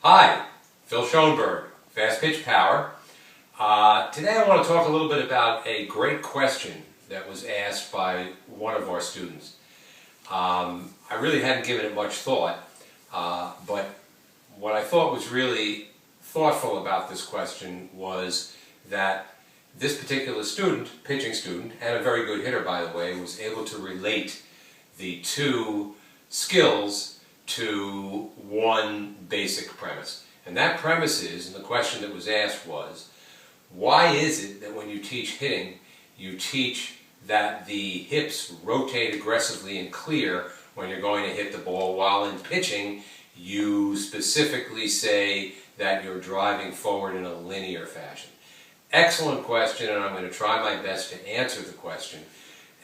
Hi, Phil Schonberg, Fastpitch Power. Today I want to talk a little bit about a great question that was asked by one of our students. I really hadn't given it much thought, but what I thought was really thoughtful about this question was that this particular student, pitching student, and a very good hitter by the way, was able to relate the two skills to one basic premise. And that premise is, and the question that was asked was, why is it that when you teach hitting, you teach that the hips rotate aggressively and clear when you're going to hit the ball, while in pitching you specifically say that you're driving forward in a linear fashion? Excellent question, and I'm going to try my best to answer the question.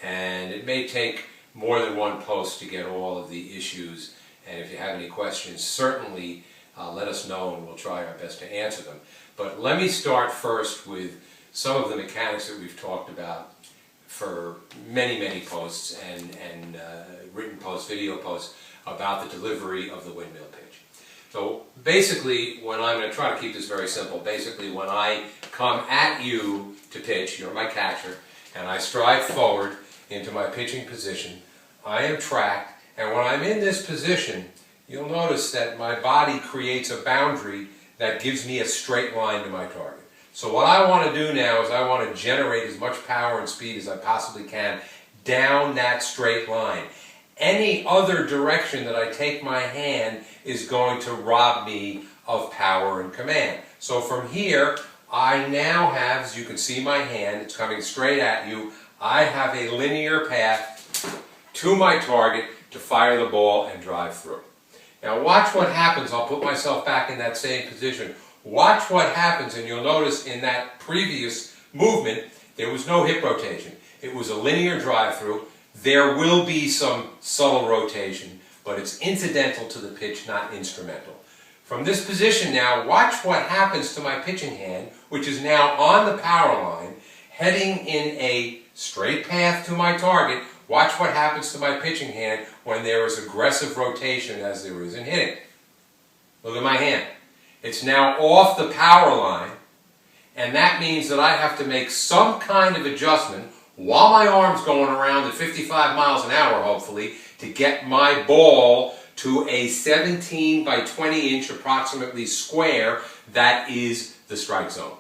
And it may take more than one post to get all of the issues, and if you have any questions, certainly let us know and we'll try our best to answer them. But let me start first with some of the mechanics that we've talked about for many posts and written posts, video posts about the delivery of the windmill pitch. So basically, when I'm going to try to keep this very simple, basically when I come at you to pitch, you're my catcher, and I stride forward into my pitching position, I am tracked, and when I'm in this position, you'll notice that my body creates a boundary that gives me a straight line to my target. So what I want to do now is I want to generate as much power and speed as I possibly can down that straight line. Any other direction that I take my hand is going to rob me of power and command. So from here, I now have, as you can see my hand, it's coming straight at you, I have a linear path to my target to fire the ball and drive through. Now watch what happens. I'll put myself back in that same position. Watch what happens, and you'll notice in that previous movement there was no hip rotation. It was a linear drive through. There will be some subtle rotation, but it's incidental to the pitch, not instrumental. From this position now, watch what happens to my pitching hand, which is now on the power line, heading in a straight path to my target. Watch what happens to my pitching hand when there is aggressive rotation as there is in hitting. Look at my hand. It's now off the power line, and that means that I have to make some kind of adjustment while my arm's going around at 55 miles an hour, hopefully, to get my ball to a 17 by 20 inch approximately square that is the strike zone.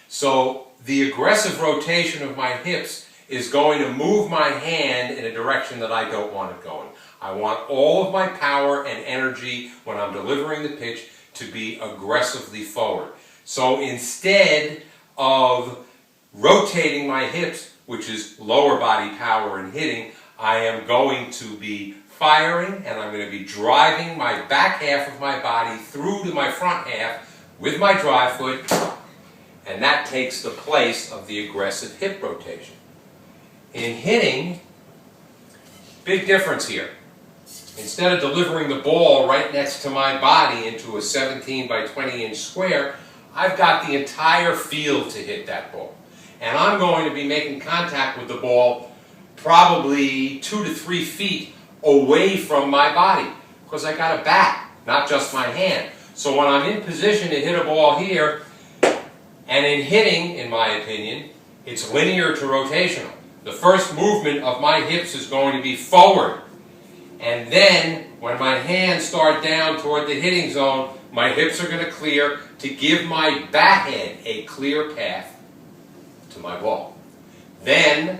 So the aggressive rotation of my hips is going to move my hand in a direction that I don't want it going. I want all of my power and energy when I'm delivering the pitch to be aggressively forward. So instead of rotating my hips, which is lower body power and hitting, I am going to be firing, and I'm going to be driving my back half of my body through to my front half with my drive foot, and that takes the place of the aggressive hip rotation. In hitting, big difference here. Instead of delivering the ball right next to my body into a 17 by 20 inch square, I've got the entire field to hit that ball. And I'm going to be making contact with the ball probably 2 to 3 feet away from my body, because I got a bat, not just my hand. So when I'm in position to hit a ball here, and in hitting, in my opinion, it's linear to rotational. The first movement of my hips is going to be forward. And then, when my hands start down toward the hitting zone, my hips are going to clear to give my bat head a clear path to my ball. Then,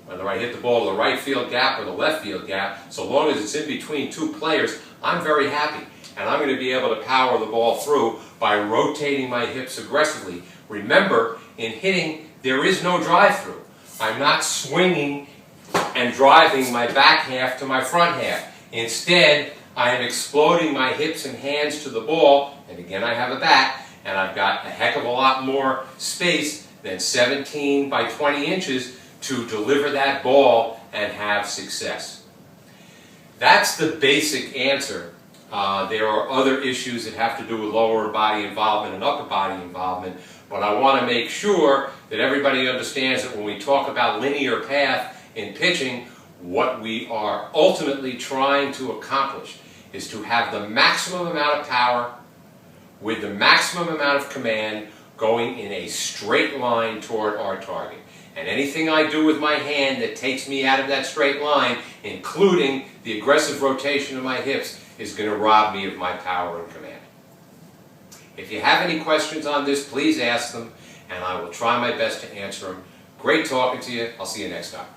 whether I hit the ball to the right field gap or the left field gap, so long as it's in between two players, I'm very happy. And I'm going to be able to power the ball through by rotating my hips aggressively. Remember, in hitting, there is no drive-through. I'm not swinging and driving my back half to my front half. Instead, I am exploding my hips and hands to the ball, and again I have a bat, and I've got a heck of a lot more space than 17 by 20 inches to deliver that ball and have success. That's the basic answer. There are other issues that have to do with lower body involvement and upper body involvement, but I want to make sure that everybody understands that when we talk about linear path in pitching, what we are ultimately trying to accomplish is to have the maximum amount of power with the maximum amount of command going in a straight line toward our target. And anything I do with my hand that takes me out of that straight line, including the aggressive rotation of my hips, is going to rob me of my power and command. If you have any questions on this, please ask them, and I will try my best to answer them. Great talking to you. I'll see you next time.